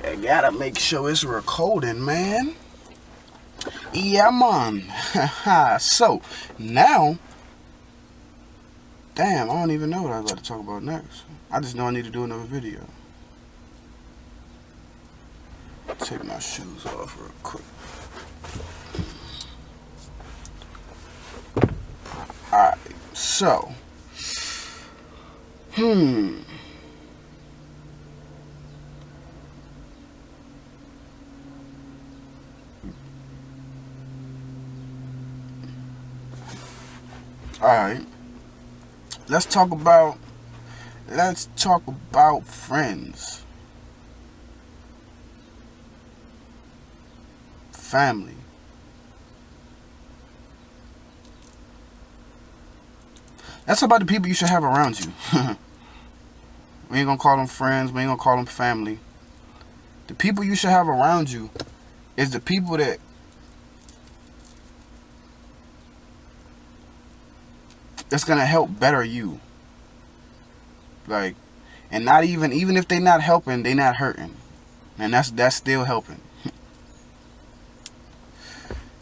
I gotta make sure it's recording, man. Yeah, man. So, now, damn, I don't even know what I was about to talk about next. I just know I need to do another video. Take my shoes off real quick. Alright, so, alright, let's talk about friends, family. That's about the people you should have around you. We ain't gonna call them friends, we ain't gonna call them family. The people you should have around you is the people that's gonna help better you. Like, and not even if they not helping, they not hurting. And that's still helping.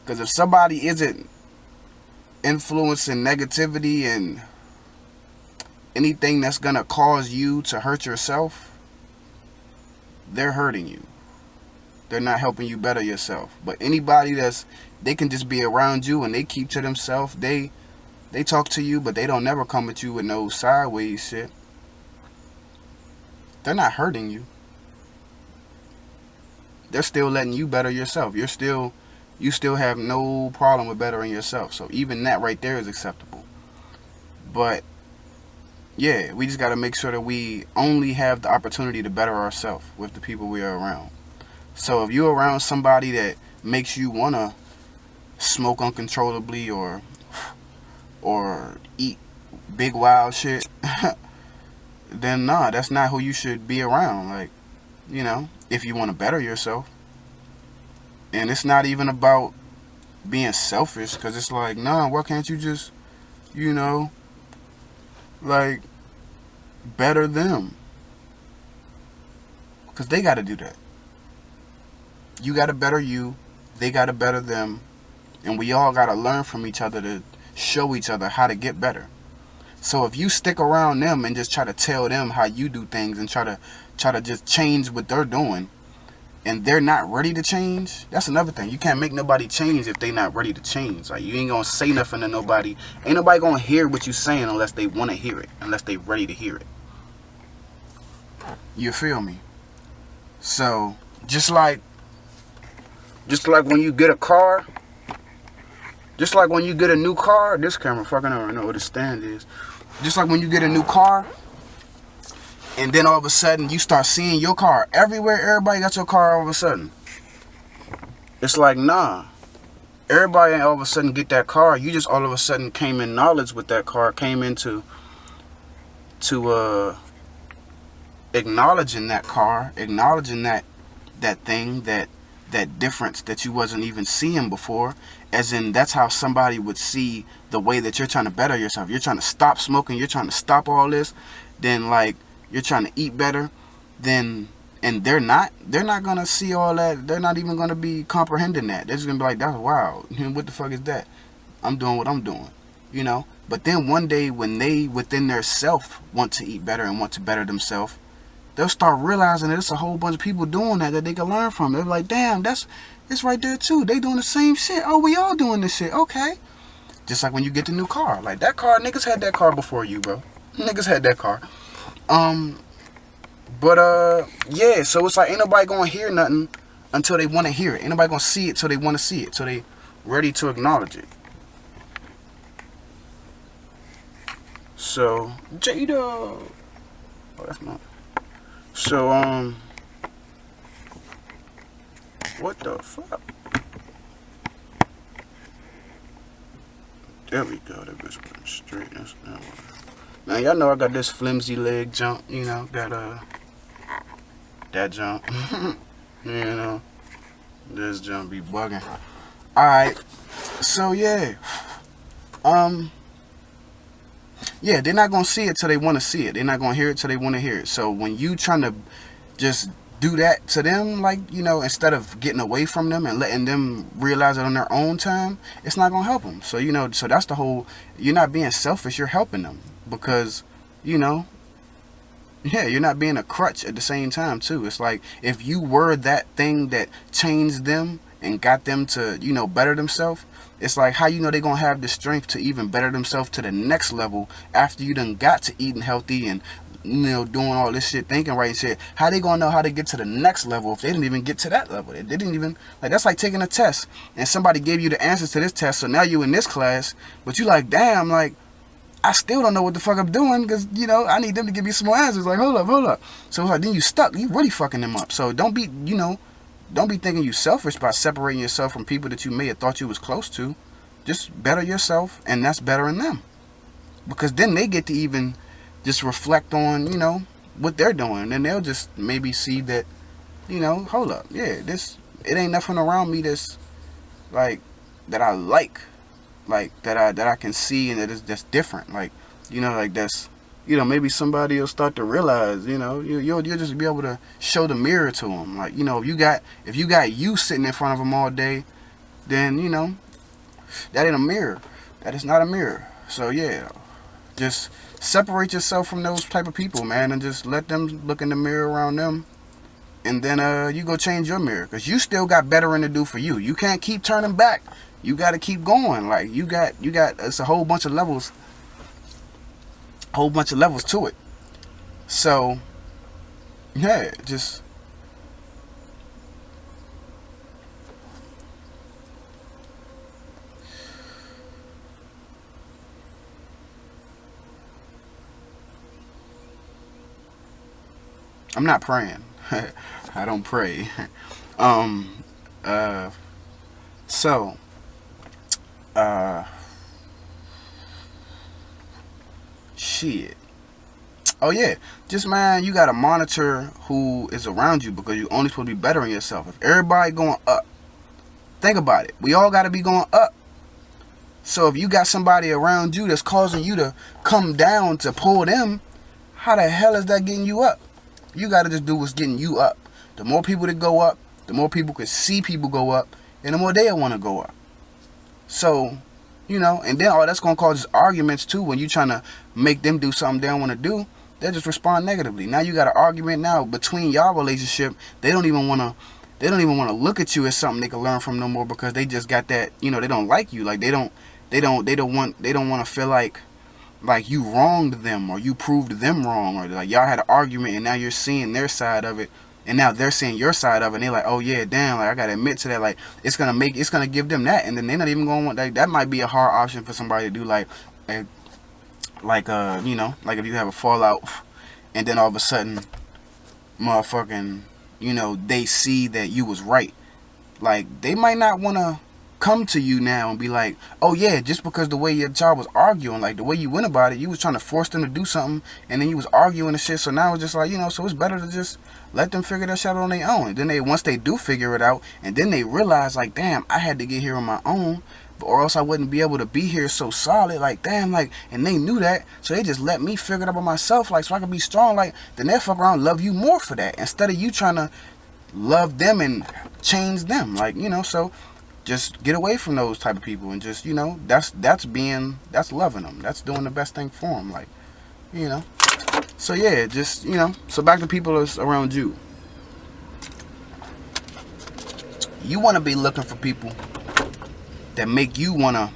Because if somebody isn't influencing negativity and anything that's gonna cause you to hurt yourself, they're hurting you. They're not helping you better yourself. But anybody they can just be around you and they keep to themselves. They talk to you, but they don't never come at you with no sideways shit. They're not hurting you. They're still letting you better yourself. You still have no problem with bettering yourself. So even that right there is acceptable. But yeah, we just got to make sure that we only have the opportunity to better ourselves with the people we are around. So if you're around somebody that makes you want to smoke uncontrollably or eat big wild shit, then nah, that's not who you should be around. Like, if you want to better yourself. And it's not even about being selfish, because it's like, nah, why can't you just, like, better them? Because they got to do that. You got to better you, they got to better them, and we all got to learn from each other to show each other how to get better. So if you stick around them and just try to tell them how you do things and try to just change what they're doing, and they're not ready to change, that's another thing. You can't make nobody change if they not ready to change. Like, you ain't gonna say nothing to nobody. Ain't nobody gonna hear what you saying unless they want to hear it, unless they ready to hear it. You feel me? So just like when you get a car, just like when you get a new car, this camera fucking I don't know what the stand is. Just like when you get a new car, and then all of a sudden you start seeing your car everywhere. Everybody got your car all of a sudden. It's like, nah. Everybody ain't all of a sudden get that car. You just all of a sudden came in knowledge with that car. Came into acknowledging that car. Acknowledging that thing, that difference that you wasn't even seeing before. As in, that's how somebody would see the way that you're trying to better yourself. You're trying to stop smoking. You're trying to stop all this. Then, like, you're trying to eat better, and they're not gonna see all that. They're not even gonna be comprehending that. They're just gonna be like, that's wild. What the fuck is that? I'm doing what I'm doing, But then one day when they within their self want to eat better and want to better themselves, they'll start realizing that there's a whole bunch of people doing that they can learn from. They're like, damn, it's right there too. They doing the same shit. Oh, we all doing this shit. Okay. Just like when you get the new car. Like, that car, niggas had that car before you, bro. Niggas had that car. Yeah, so it's like, ain't nobody gonna hear nothing until they want to hear it. Ain't nobody gonna see it till they want to see it, till they ready to acknowledge it. So, Jada. Oh, that's not. So, what the fuck? There we go, that bitch went straight. That's not what. Now, y'all know I got this flimsy leg jump, got that jump. This jump be bugging. Alright, so yeah. Yeah, they're not gonna see it till they wanna see it. They're not gonna hear it till they wanna hear it. So when you trying to just do that to them, like, instead of getting away from them and letting them realize it on their own time, it's not gonna help them. So so that's the whole. You're not being selfish. You're helping them because, you know, yeah, you're not being a crutch at the same time too. It's like if you were that thing that changed them and got them to, better themselves. It's like how they're gonna have the strength to even better themselves to the next level after you done got to eating healthy and doing all this shit, thinking right shit. How they gonna know how to get to the next level if they didn't even get to that level? They didn't even, like, that's like taking a test and somebody gave you the answers to this test, so now you in this class, but you like, damn, like, I still don't know what the fuck I'm doing because, I need them to give me some more answers. Like, hold up. So it's like, then you stuck. You really fucking them up. So don't be, don't be thinking you selfish by separating yourself from people that you may have thought you was close to. Just better yourself, and that's bettering them. Because then they get to even just reflect on, what they're doing. And they'll just maybe see that, hold up. Yeah, it ain't nothing around me that's, like, that I like that I can see and that is that's different, like, like that's, maybe somebody will start to realize, you'll just be able to show the mirror to them, like, if you got you sitting in front of them all day, then that ain't a mirror, that is not a mirror. So yeah, just separate yourself from those type of people, man, and just let them look in the mirror around them, and then you go change your mirror, because you still got bettering to do for you. You can't keep turning back. You got to keep going. Like, you got it's a whole bunch of levels to it. So yeah, just I'm not praying. I don't pray. um uh so uh shit. Oh yeah, just, man, you gotta monitor who is around you, because you only supposed to be bettering yourself. If everybody going up, think about it. We all gotta be going up. So if you got somebody around you that's causing you to come down to pull them, how the hell is that getting you up? You gotta just do what's getting you up. The more people that go up, the more people can see people go up, and the more they want to go up. So, and then all that's gonna cause arguments too when you trying to make them do something they don't want to do. They just respond negatively. Now you got an argument now between y'all relationship. They don't even want to look at you as something they can learn from no more, because they just got that, they don't like you. Like, they don't want to feel like you wronged them or you proved them wrong, or like y'all had an argument and now you're seeing their side of it and now they're seeing your side of it, and they're like, oh yeah, damn, like, I gotta admit to that. Like, it's gonna give them that, and then they're not even gonna want that. That might be a hard option for somebody to do, like like like if you have a fallout and then all of a sudden motherfucking, they see that you was right. Like, they might not want to come to you now and be like, oh yeah, just because the way your child was arguing, like the way you went about it, you was trying to force them to do something, and then you was arguing and shit. So now it's just like, so it's better to just let them figure that shit out on their own. And then once they do figure it out, and then they realize, like, damn, I had to get here on my own, or else I wouldn't be able to be here so solid. Like, damn, like, and they knew that, so they just let me figure it out by myself, like, so I can be strong. Like, then they'll fuck around and love you more for that, instead of you trying to love them and change them. Like, so just get away from those type of people, and just, that's loving them. That's doing the best thing for them. Like, so yeah, just, so back to people that's around you. You want to be looking for people that make you want to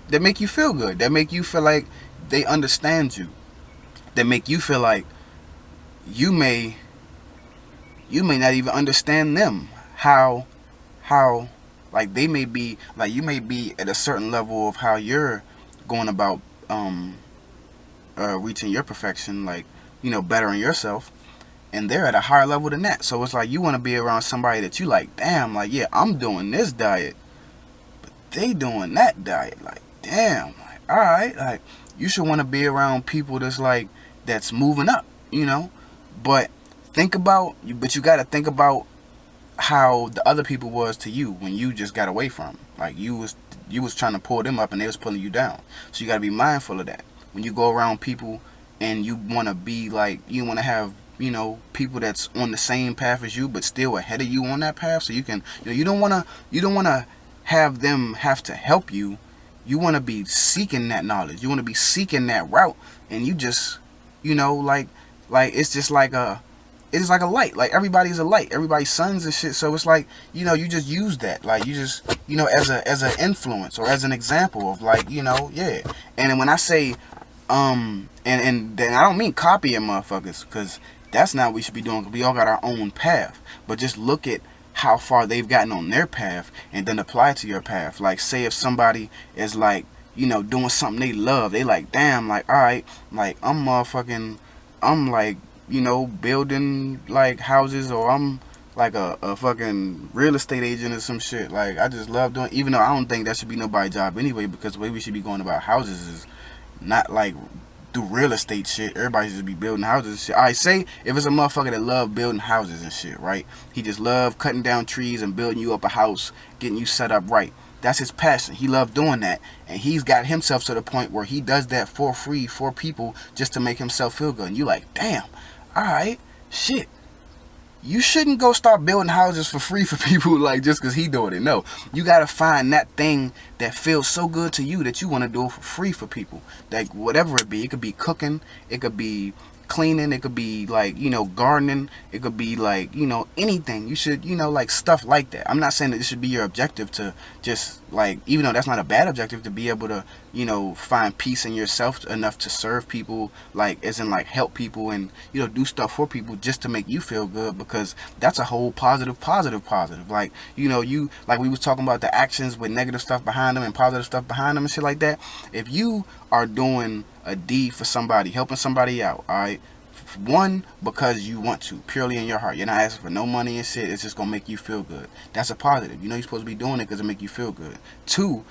that make you feel good, that make you feel like they understand you, that make you feel like you may not even understand them. How like they may be, like, you may be at a certain level of how you're going about reaching your perfection, like, bettering yourself, and they're at a higher level than that. So it's like you want to be around somebody that you like, damn, like, yeah, I'm doing this diet, but they doing that diet, like, damn, like, all right, like, you should want to be around people that's moving up, but you got to think about how the other people was to you when you just got away from them. Like, you was trying to pull them up and they was pulling you down. So you got to be mindful of that. when you go around people and you want to be like, you want to have, people that's on the same path as you but still ahead of you on that path, so you can, you don't want to have them have to help you. You want to be seeking that knowledge, you want to be seeking that route, and you just, like it's just like a, it's like a light. Like everybody's a light, everybody's sons and shit. So it's like, you just use that, like you just, as an influence or as an example of like, yeah. And then when I say, and then I don't mean copying motherfuckers, because that's not what we should be doing. Cause we all got our own path, but just look at how far they've gotten on their path and then apply it to your path. Like say if somebody is like, doing something they love, they like, damn, like, all right, like I'm like, building like houses, or I'm like a fucking real estate agent or some shit. Like I just love doing, even though I don't think that should be nobody's job anyway, because the way we should be going about houses is not like do real estate shit. Everybody should be building houses and shit. I say if it's a motherfucker that love building houses and shit, right? He just love cutting down trees and building you up a house, getting you set up right. That's his passion. He loved doing that, and he's got himself to the point where he does that for free for people just to make himself feel good. And you like, damn, all right, shit. You shouldn't go start building houses for free for people like just because he doing it. No, you gotta find that thing that feels so good to you that you want to do it for free for people. Like whatever it be, it could be cooking, it could be cleaning, it could be like, gardening, it could be like, anything. You should, like stuff like that. I'm not saying that this should be your objective to just like, even though that's not a bad objective, to be able to, find peace in yourself enough to serve people, like as in like help people and, do stuff for people just to make you feel good, because that's a whole positive. Like, you, like we was talking about the actions with negative stuff behind them and positive stuff behind them and shit like that. If you are doing a deed for somebody, helping somebody out, all right, one, because you want to, purely in your heart, you're not asking for no money and shit, it's just gonna make you feel good. That's a positive. You're supposed to be doing it because it make you feel good. Two,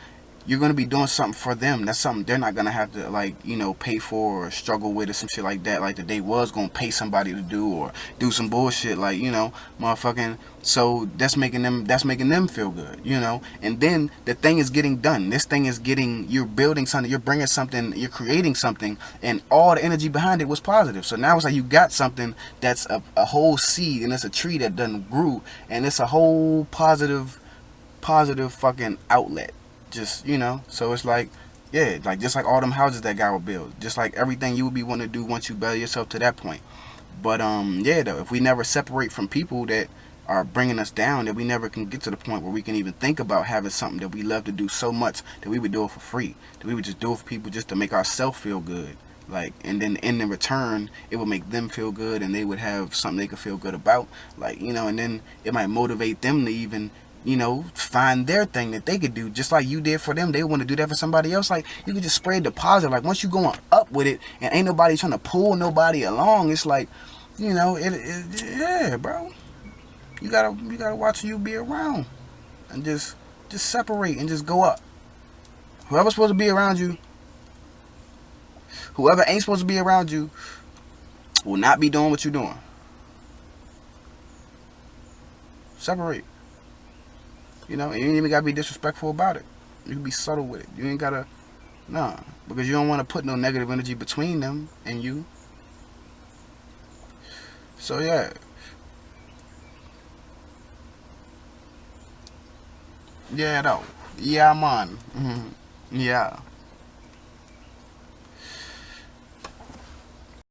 you're going to be doing something for them. That's something they're not going to have to, like, pay for or struggle with or some shit like that. Like, that they was going to pay somebody to do or do some bullshit, like, motherfucking. So that's making them feel good, And then the thing is getting done. This thing is getting, you're building something, you're bringing something, you're creating something, and all the energy behind it was positive. So now it's like you got something that's a whole seed, and it's a tree that done grew, and it's a whole positive fucking outlet. Just, so it's like, yeah, like just like all them houses that guy would build, just like everything you would be wanting to do once you better yourself to that point. But yeah, though, if we never separate from people that are bringing us down, that we never can get to the point where we can even think about having something that we love to do so much that we would do it for free, that we would just do it for people just to make ourselves feel good, like, and then in the return it would make them feel good and they would have something they could feel good about, like, and then it might motivate them to even find their thing that they could do just like you did for them. They want to do that for somebody else. Like, you could just spread the positive. Like, once you going up with it and ain't nobody trying to pull nobody along, it's like, yeah, bro. You gotta watch who you be around and just separate and just go up. Whoever's supposed to be around you, whoever ain't supposed to be around you, will not be doing what you're doing. Separate. And you ain't even gotta be disrespectful about it. You can be subtle with it. You ain't gotta, nah, because you don't want to put no negative energy between them and you. So yeah. Yeah, though. Yeah, man. Yeah.